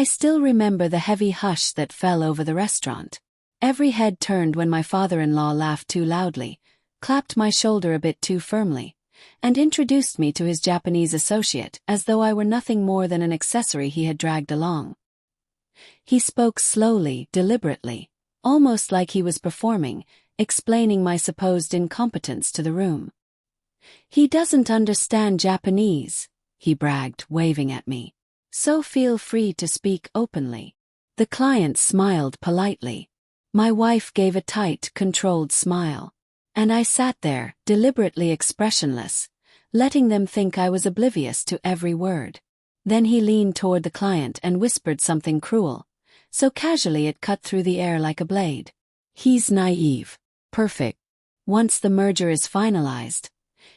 I still remember the heavy hush that fell over the restaurant. Every head turned when my father-in-law laughed too loudly, clapped my shoulder a bit too firmly, and introduced me to his Japanese associate as though I were nothing more than an accessory he had dragged along. He spoke slowly, deliberately, almost like he was performing, explaining my supposed incompetence to the room. "He doesn't understand Japanese," he bragged, waving at me. "So feel free to speak openly." The client smiled politely. My wife gave a tight, controlled smile. And I sat there, deliberately expressionless, letting them think I was oblivious to every word. Then he leaned toward the client and whispered something cruel, so casually it cut through the air like a blade. "He's naive. Perfect. Once the merger is finalized,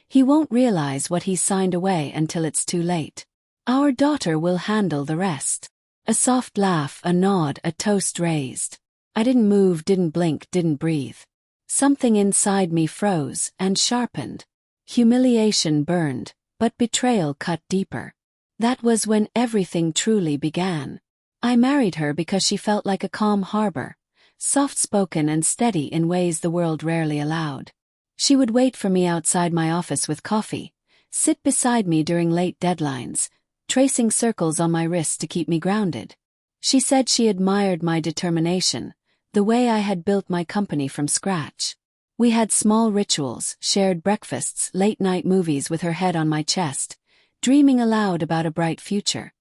he won't realize what he's signed away until it's too late. Our daughter will handle the rest." A soft laugh, a nod, a toast raised. I didn't move, didn't blink, didn't breathe. Something inside me froze and sharpened. Humiliation burned, but betrayal cut deeper. That was when everything truly began. I married her because she felt like a calm harbor, soft-spoken and steady in ways the world rarely allowed. She would wait for me outside my office with coffee, sit beside me during late deadlines, tracing circles on my wrist to keep me grounded. She said she admired my determination, the way I had built my company from scratch. We had small rituals, shared breakfasts, late-night movies with her head on my chest, dreaming aloud about a bright future.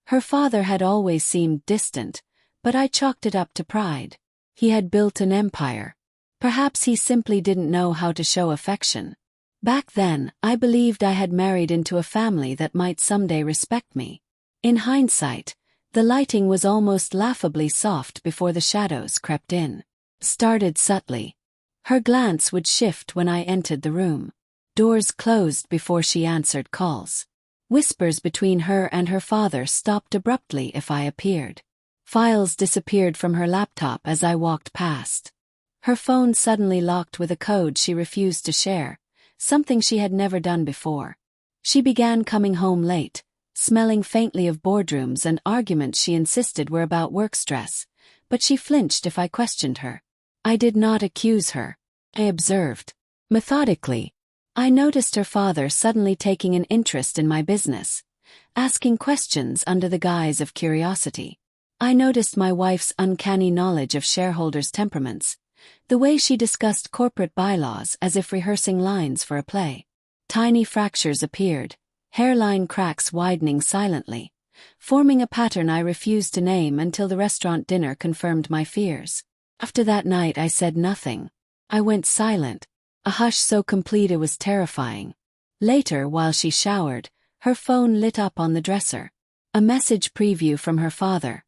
Her father had always seemed distant, but I chalked it up to pride. He had built an empire. Perhaps he simply didn't know how to show affection. Back then, I believed I had married into a family that might someday respect me. In hindsight, the lighting was almost laughably soft before the shadows crept in. Started subtly. Her glance would shift when I entered the room. Doors closed before she answered calls. Whispers between her and her father stopped abruptly if I appeared. Files disappeared from her laptop as I walked past. Her phone suddenly locked with a code she refused to share, something she had never done before. She began coming home late, smelling faintly of boardrooms and arguments she insisted were about work stress, but she flinched if I questioned her. I did not accuse her. I observed. Methodically. I noticed her father suddenly taking an interest in my business, asking questions under the guise of curiosity. I noticed my wife's uncanny knowledge of shareholders' temperaments, the way she discussed corporate bylaws as if rehearsing lines for a play. Tiny fractures appeared, hairline cracks widening silently, forming a pattern I refused to name until the restaurant dinner confirmed my fears. After that night I said nothing. I went silent, a hush so complete it was terrifying. Later, while she showered, her phone lit up on the dresser. A message preview from her father.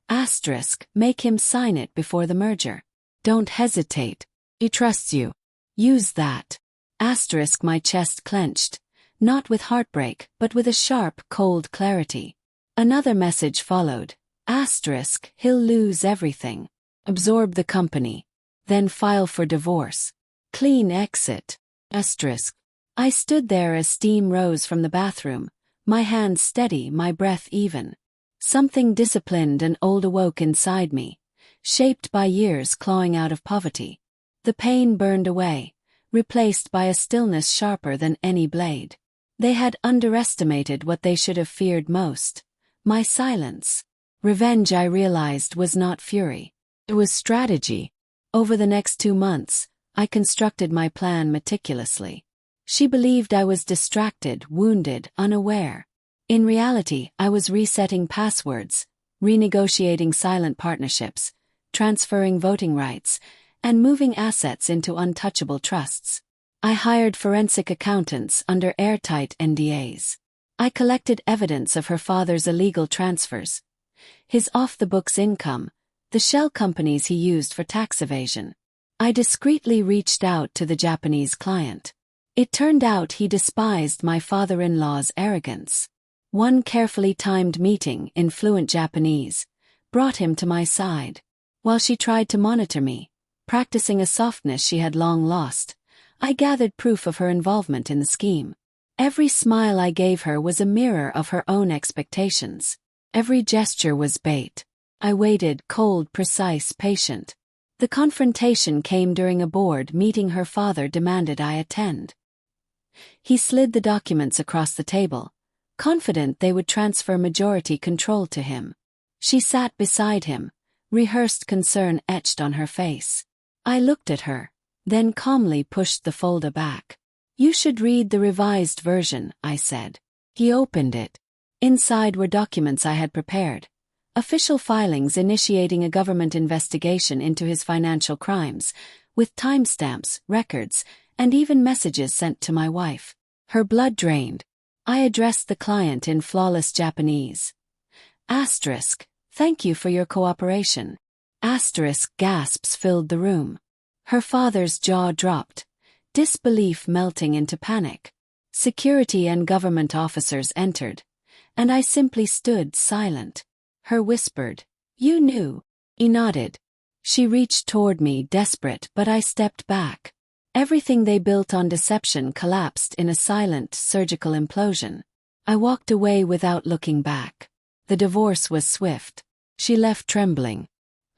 *, make him sign it before the merger. Don't hesitate. He trusts you. Use that. *, my chest clenched, not with heartbreak, but with a sharp, cold clarity. Another message followed. *, he'll lose everything. Absorb the company. Then file for divorce. Clean exit. *. I stood there as steam rose from the bathroom, my hands steady, my breath even. Something disciplined and old awoke inside me, shaped by years clawing out of poverty. The pain burned away, replaced by a stillness sharper than any blade. They had underestimated what they should have feared most. My silence. Revenge, I realized, was not fury. It was strategy. Over the next 2 months, I constructed my plan meticulously. She believed I was distracted, wounded, unaware. In reality, I was resetting passwords, renegotiating silent partnerships, transferring voting rights, and moving assets into untouchable trusts. I hired forensic accountants under airtight NDAs. I collected evidence of her father's illegal transfers, his off-the-books income, the shell companies he used for tax evasion. I discreetly reached out to the Japanese client. It turned out he despised my father-in-law's arrogance. One carefully timed meeting in fluent Japanese brought him to my side. While she tried to monitor me, practicing a softness she had long lost, I gathered proof of her involvement in the scheme. Every smile I gave her was a mirror of her own expectations. Every gesture was bait. I waited, cold, precise, patient. The confrontation came during a board meeting her father demanded I attend. He slid the documents across the table, confident they would transfer majority control to him. She sat beside him, rehearsed concern etched on her face. I looked at her, then calmly pushed the folder back. "You should read the revised version," I said. He opened it. Inside were documents I had prepared. Official filings initiating a government investigation into his financial crimes, with timestamps, records, and even messages sent to my wife. Her blood drained. I addressed the client in flawless Japanese. Asterisk, thank you for your cooperation. Asterisk gasps filled the room. Her father's jaw dropped, disbelief melting into panic. Security and government officers entered, and I simply stood silent. Her whispered, "You knew." He nodded. She reached toward me, desperate, but I stepped back. Everything they built on deception collapsed in a silent, surgical implosion. I walked away without looking back. The divorce was swift. She left trembling.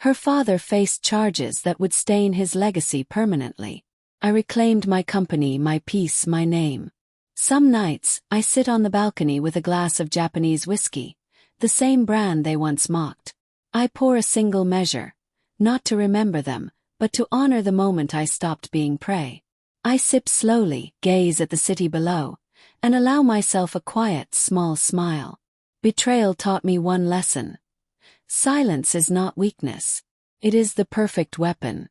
Her father faced charges that would stain his legacy permanently. I reclaimed my company, my peace, my name. Some nights, I sit on the balcony with a glass of Japanese whiskey, the same brand they once mocked. I pour a single measure, not to remember them, but to honor the moment I stopped being prey. I sip slowly, gaze at the city below, and allow myself a quiet, small smile. Betrayal taught me one lesson. Silence is not weakness. It is the perfect weapon.